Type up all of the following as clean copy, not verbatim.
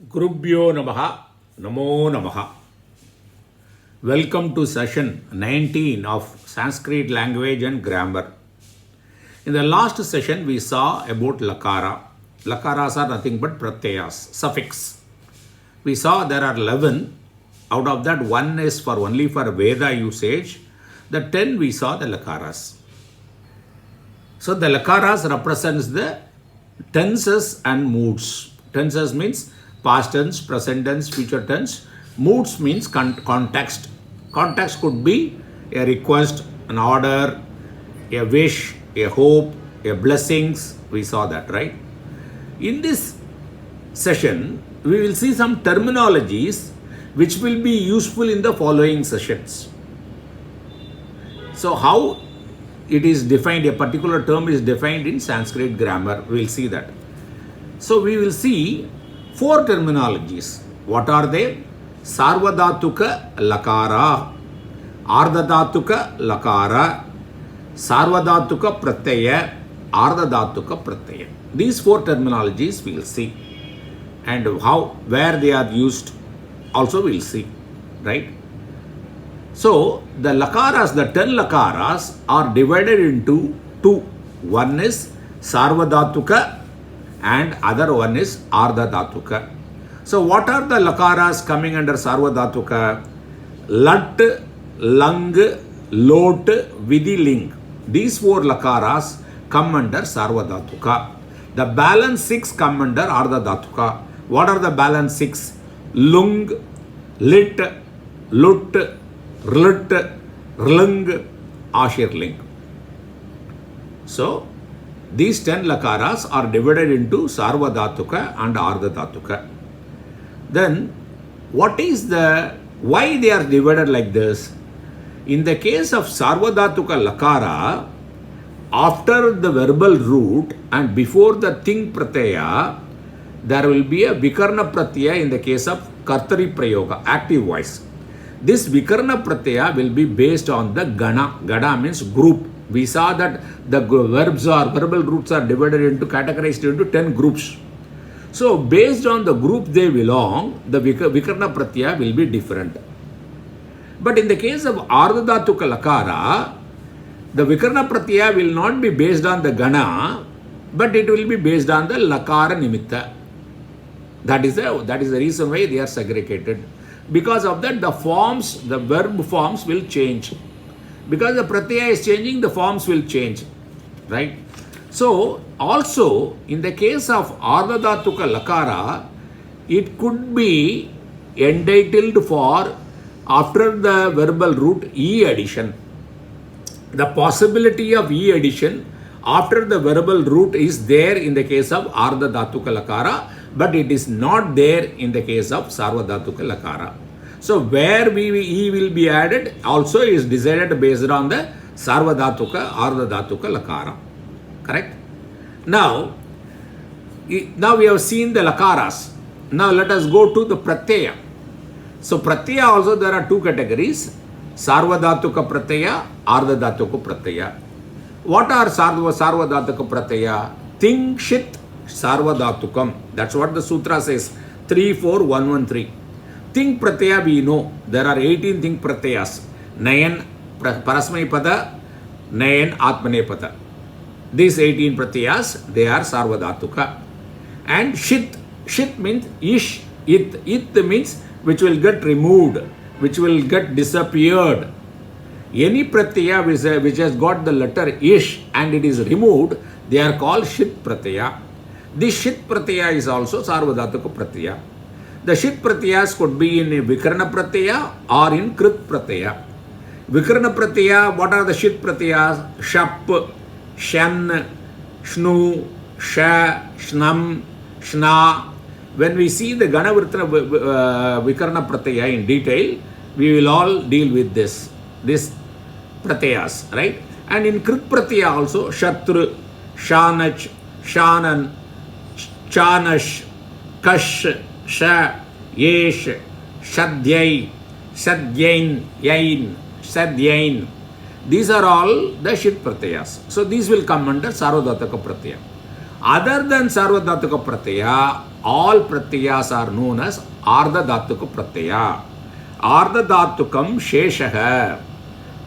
Gurubhyo Namaha, Namo Namaha. Welcome to session 19 of Sanskrit language and grammar. In the last session, we saw about Lakara. Lakaras are nothing but Pratyayas, suffix. We saw there are 11. Out of that, one is for only for Veda usage. The 10 we saw the Lakaras. So the Lakaras represents the tenses and moods. Tenses means past tense, present tense, future tense. Moods means context. Context could be a request, an order, a wish, a hope, a blessings. We saw that, right? In this session, we will see some terminologies which will be useful in the following sessions. So how it is defined, a particular term is defined in Sanskrit grammar. We will see that. So we will see 4 terminologies. What are they? Sarvadhatuka Lakara, Aardhadhatuka Lakara, Sarvadhatuka Pratyaya, Aardhadhatuka Pratyaya. These 4 terminologies we will see, and where they are used also we will see, right? So the Lakaras, the 10 Lakaras are divided into 2. One is Sarvadhatuka and other one is Aardhadhatuka. So what are the Lakaras coming under Sarvadhatuka? Lat, Lang, Lot, Vidhi, Ling. These 4 Lakaras come under Sarvadhatuka. The balance 6 come under Aardhadhatuka. What are the balance 6? Lung, Lit, Lut, Rlut, Rlung, Ashirling. So these 10 Lakaras are divided into Sarvadhatuka and Aardhadhatuka. Then why they are divided like this? In the case of Sarvadhatuka Lakara, after the verbal root and before the ting pratyaya, there will be a Vikarna pratyaya in the case of Kartari Prayoga, active voice. This Vikarna pratyaya will be based on the Gana. Gana means group. We saw that the verbal roots are categorized into 10 groups. So based on the group they belong, the Vikarna pratyaya will be different. But in the case of Aardhadhatuka Lakara, the Vikarna pratyaya will not be based on the Gana, but it will be based on the Lakara Nimitta. That is the reason why they are segregated. Because of that, the verb forms will change. Because the pratyaya is changing, the forms will change, right? So also in the case of Aardhadhatuka Lakara, it could be entitled for after the verbal root E addition. The possibility of E addition after the verbal root is there in the case of Aardhadhatuka Lakara, but it is not there in the case of Sarvadhatuka Lakara. So where E will be added also is decided based on the Sarvadhatuka, Aardhadhatuka Lakara. Correct? Now we have seen the Lakaras. Now let us go to the Pratyaya. So Pratyaya also there are 2 categories. Sarvadhatuka Pratyaya, Aardhadhatuka Pratyaya. What are Sarvadhatuka Pratyaya? Ting, Shit, Sarvadhatukam. That's what the sutra says. 3, 4, 1, 1, 3. Ting Pratyaya we know. There are 18 Ting Pratyayas. Nayan Parasmai Pada, Nayan Atmane Pada. These 18 Pratyayas, they are Sarvadhatuka. And Shit. Shit means Ish. It means which will get removed, which will get disappeared. Any Pratyaya which has got the letter Ish and it is removed, they are called Shit Pratyaya. This Shit Pratyaya is also Sarvadhatuka Pratyaya. The Shit Pratyayas could be in a Vikarna Pratyaya or in Krit Pratyaya. Vikarna Pratyaya, what are the Shit Pratyayas? Shap, Shan, Shnu, Sha, Shnam, Shna. When we see the Ganavirtana Vikarna Pratyaya in detail, we will all deal with this Pratyayas, right? And in Krit Pratyaya also, Shatru, Shanach, Shanan, Chanash, Kash, Sha, Yesh, Shadhyai, Sadhyain, Yain, Sadhyain. These are all the Shit Pratyayas. So these will come under Sarvadhatuka Pratyaya. Other than Sarvadhatuka Pratyaya, all Pratyayas are known as Aardhadhatuka Pratyaya. Aardhadhatukam Sheshaha.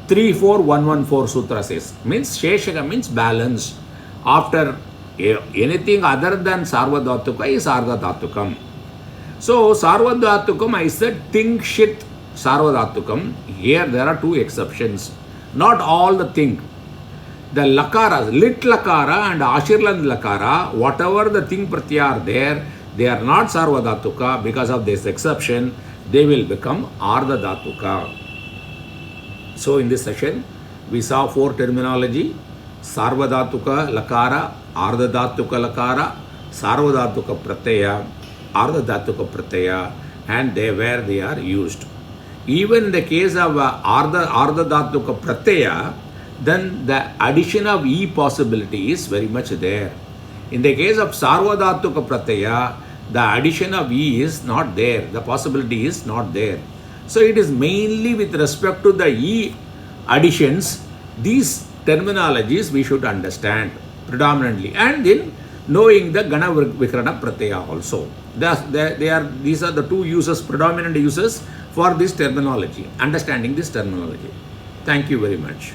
34114 Sutra says. Means Sheshaha means balance. After anything other than Sarvadhatuka is Aardhadhatukam. So Sarvadhatukam, I said think shit Sarvadhatukam. Here there are two exceptions. Not all the thing. The Lakaras, Lit Lakara and Ashirland Lakara, whatever the thing Pratyaya are there, they are not Sarvadhatuka. Because of this exception, they will become Aardhadhatuka. So in this session, we saw four terminology: Sarvadhatuka Lakara, Aardhadhatuka Lakara, Sarvadhatuka Pratyaya, Aardhadhatuka Pratyaya, and where they are used. Even in the case of Aardhadhatuka Pratyaya, then the addition of E possibility is very much there. In the case of Sarvadhatuka Pratyaya, the addition of E is not there. The possibility is not there. So it is mainly with respect to the E additions, these terminologies we should understand predominantly. And in knowing the Gana Vikarana Pratyaya also. These are the two uses, predominant uses for this terminology, understanding this terminology. Thank you very much.